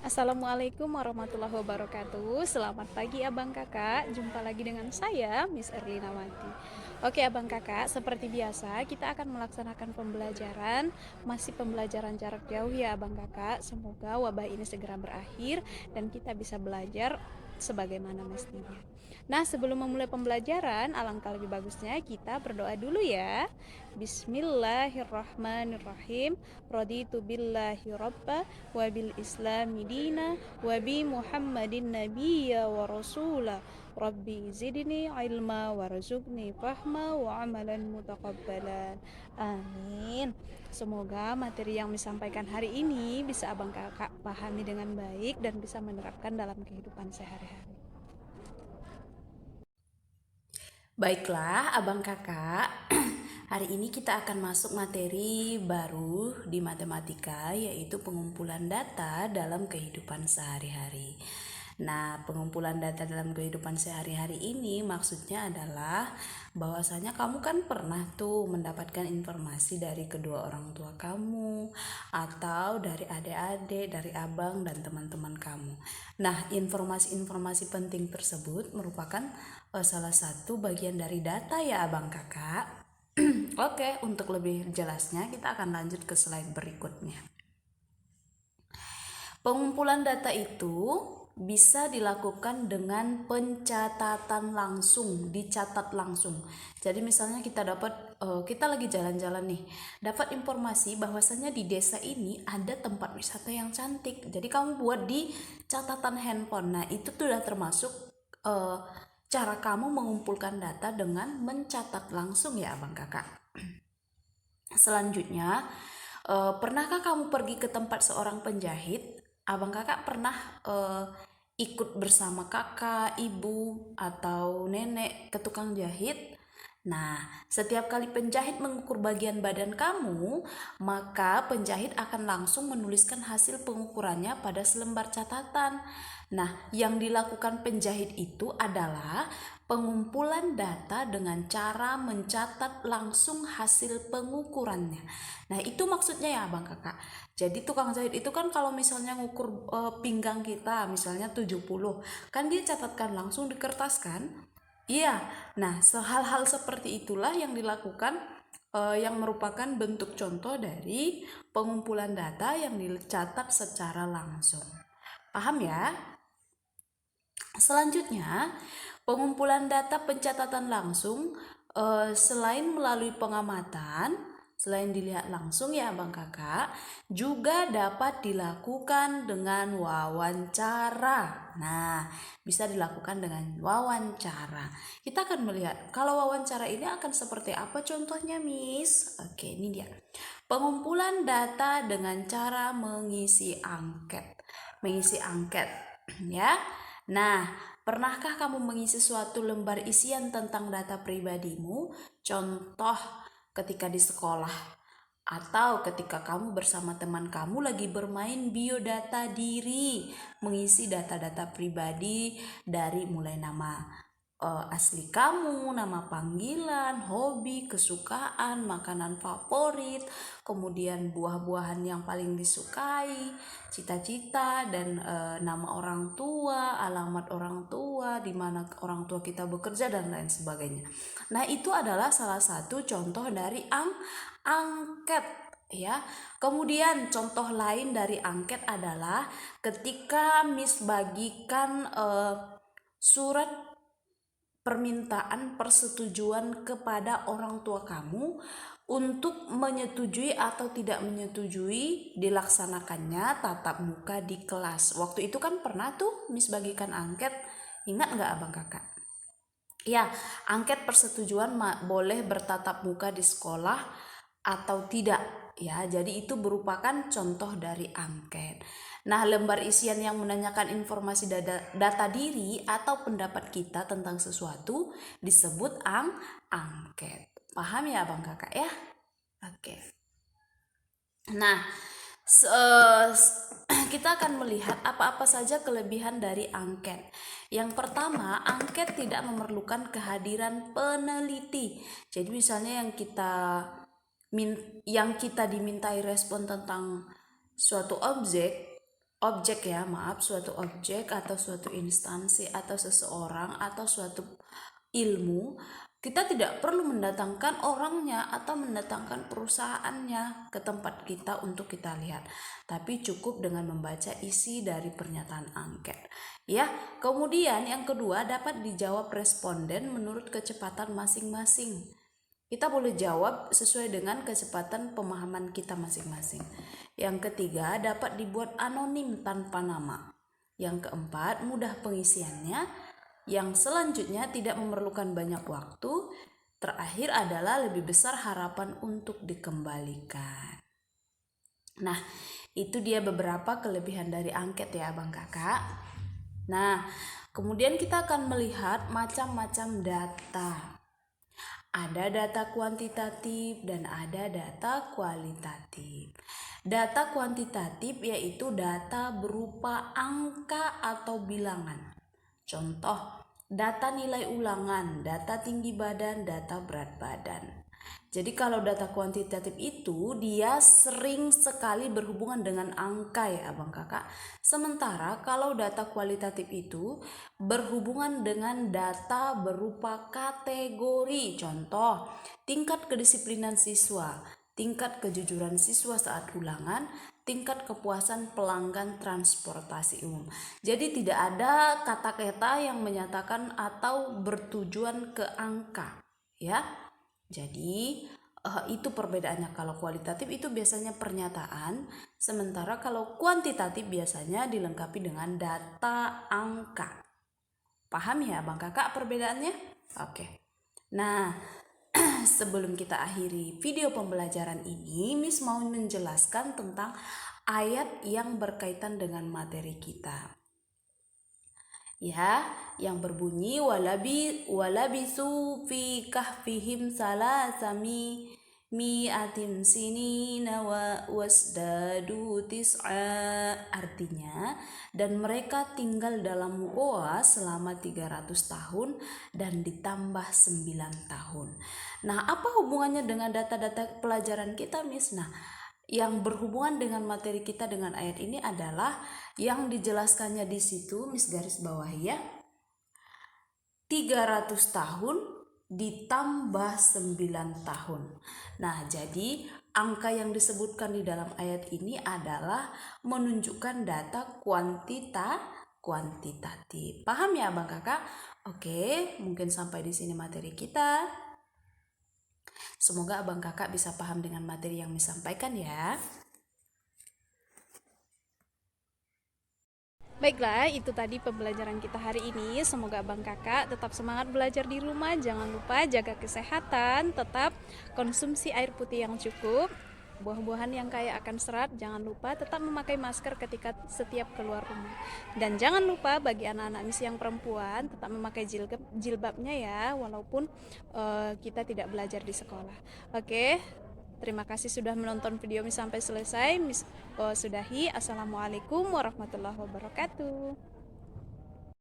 Assalamualaikum warahmatullahi wabarakatuh. Selamat pagi abang kakak. Jumpa lagi dengan saya, Miss Erlinawati. Oke abang kakak, seperti biasa kita akan melaksanakan pembelajaran. Masih pembelajaran jarak jauh ya abang kakak. Semoga wabah ini segera berakhir dan kita bisa belajar sebagaimana mestinya. Nah, sebelum memulai pembelajaran, alangkah lebih bagusnya kita berdoa dulu ya. Bismillahirrahmanirrahim. Raditu billahi rabba wa bil islami dina wa bi muhammadin nabiyya wa rasula. Rabbi zidni ilma warzuqni fahma wa amalan mutaqabbalan. Amin. Semoga materi yang disampaikan hari ini bisa abang kakak pahami dengan baik dan bisa menerapkan dalam kehidupan sehari-hari. Baiklah, abang kakak. Hari ini kita akan masuk materi baru di matematika, yaitu pengumpulan data dalam kehidupan sehari-hari. Nah, pengumpulan data dalam kehidupan sehari-hari ini maksudnya adalah bahwasanya kamu kan pernah tuh mendapatkan informasi dari kedua orang tua kamu atau dari adik-adik, dari abang dan teman-teman kamu. Nah, informasi-informasi penting tersebut merupakan salah satu bagian dari data ya abang kakak. Oke, untuk lebih jelasnya kita akan lanjut ke slide berikutnya. Pengumpulan data itu bisa dilakukan dengan pencatatan langsung, dicatat langsung. Jadi misalnya kita lagi jalan-jalan nih, dapat informasi bahwasanya di desa ini ada tempat wisata yang cantik. Jadi kamu buat di catatan handphone. Nah, itu tuh udah termasuk cara kamu mengumpulkan data dengan mencatat langsung ya abang kakak. Selanjutnya, pernahkah kamu pergi ke tempat seorang penjahit? Abang kakak pernah ikut bersama kakak, ibu, atau nenek ke tukang jahit? Nah, setiap kali penjahit mengukur bagian badan kamu, maka penjahit akan langsung menuliskan hasil pengukurannya pada selembar catatan. Nah, yang dilakukan penjahit itu adalah pengumpulan data dengan cara mencatat langsung hasil pengukurannya. Nah, itu maksudnya ya Abang Kakak. Jadi tukang jahit itu kan kalau misalnya ngukur pinggang kita misalnya 70, kan dia catatkan langsung di kertas kan? Iya. Nah, hal-hal seperti itulah yang dilakukan yang merupakan bentuk contoh dari pengumpulan data yang dicatat secara langsung. Paham ya? Selanjutnya, pengumpulan data pencatatan langsung selain melalui pengamatan, selain dilihat langsung ya Bang Kakak, juga dapat dilakukan dengan wawancara. Nah, bisa dilakukan dengan wawancara. Kita akan melihat kalau wawancara ini akan seperti apa contohnya, Miss? Oke, ini dia. Pengumpulan data dengan cara mengisi angket. Mengisi angket, ya. Nah, pernahkah kamu mengisi suatu lembar isian tentang data pribadimu? Contoh ketika di sekolah atau ketika kamu bersama teman kamu lagi bermain biodata diri, mengisi data-data pribadi dari mulai nama asli kamu, nama panggilan, hobi, kesukaan, makanan favorit, kemudian buah-buahan yang paling disukai, cita-cita dan nama orang tua, alamat orang tua, di mana orang tua kita bekerja dan lain sebagainya. Nah, itu adalah salah satu contoh dari angket ya. Kemudian contoh lain dari angket adalah ketika Miss bagikan surat permintaan persetujuan kepada orang tua kamu untuk menyetujui atau tidak menyetujui dilaksanakannya tatap muka di kelas. Waktu itu kan pernah tuh Miss bagikan angket, ingat nggak abang kakak? Ya, angket persetujuan boleh bertatap muka di sekolah atau tidak ya. Jadi itu merupakan contoh dari angket. Nah, lembar isian yang menanyakan informasi data diri atau pendapat kita tentang sesuatu disebut angket. Paham ya Bang Kakak ya? Oke. Nah, kita akan melihat apa-apa saja kelebihan dari angket. Yang pertama, angket tidak memerlukan kehadiran peneliti. Jadi misalnya yang kita dimintai respon tentang suatu objek, objek ya, maaf, suatu objek atau suatu instansi atau seseorang atau suatu ilmu, kita tidak perlu mendatangkan orangnya atau mendatangkan perusahaannya ke tempat kita untuk kita lihat, tapi cukup dengan membaca isi dari pernyataan angket. Ya, kemudian yang kedua, dapat dijawab responden menurut kecepatan masing-masing. Kita boleh jawab sesuai dengan kecepatan pemahaman kita masing-masing. Yang ketiga, dapat dibuat anonim tanpa nama. Yang keempat, mudah pengisiannya. Yang selanjutnya, tidak memerlukan banyak waktu. Terakhir adalah lebih besar harapan untuk dikembalikan. Nah, itu dia beberapa kelebihan dari angket ya Abang Kakak. Nah, kemudian kita akan melihat macam-macam data. Ada data kuantitatif dan ada data kualitatif. Data kuantitatif yaitu data berupa angka atau bilangan. Contoh, data nilai ulangan, data tinggi badan, data berat badan. Jadi kalau data kuantitatif itu dia sering sekali berhubungan dengan angka ya Abang Kakak. Sementara kalau data kualitatif itu berhubungan dengan data berupa kategori. Contoh, tingkat kedisiplinan siswa, tingkat kejujuran siswa saat ulangan, tingkat kepuasan pelanggan transportasi umum. Jadi tidak ada kata-kata yang menyatakan atau bertujuan ke angka ya. Jadi itu perbedaannya. Kalau kualitatif itu biasanya pernyataan, sementara kalau kuantitatif biasanya dilengkapi dengan data angka. Paham ya Bang Kakak perbedaannya? Oke. Nah, sebelum kita akhiri video pembelajaran ini, Miss mau menjelaskan tentang ayat yang berkaitan dengan materi kita. Ya, yang berbunyi walabisu fi kahfihim salasami mi'atin sinina wasdadu tis'a. Artinya, dan mereka tinggal dalam goa selama 300 tahun dan ditambah 9 tahun. Nah, apa hubungannya dengan data-data pelajaran kita, Miss? Nah, yang berhubungan dengan materi kita dengan ayat ini adalah yang dijelaskannya di situ, Miss garis bawahi ya. 300 tahun ditambah 9 tahun. Nah, jadi angka yang disebutkan di dalam ayat ini adalah menunjukkan data kuantitatif. Paham ya Abang Kakak? Oke, mungkin sampai di sini materi kita. Semoga Abang Kakak bisa paham dengan materi yang disampaikan ya. Baiklah, itu tadi pembelajaran kita hari ini. Semoga Abang Kakak tetap semangat belajar di rumah. Jangan lupa jaga kesehatan, tetap konsumsi air putih yang cukup, buah-buahan yang kaya akan serat. Jangan lupa tetap memakai masker ketika setiap keluar rumah. Dan jangan lupa bagi anak-anak Miss yang perempuan tetap memakai jilbabnya ya, walaupun kita tidak belajar di sekolah. Oke. Terima kasih sudah menonton video Miss sampai selesai. Miss sudahi. Assalamualaikum warahmatullahi wabarakatuh.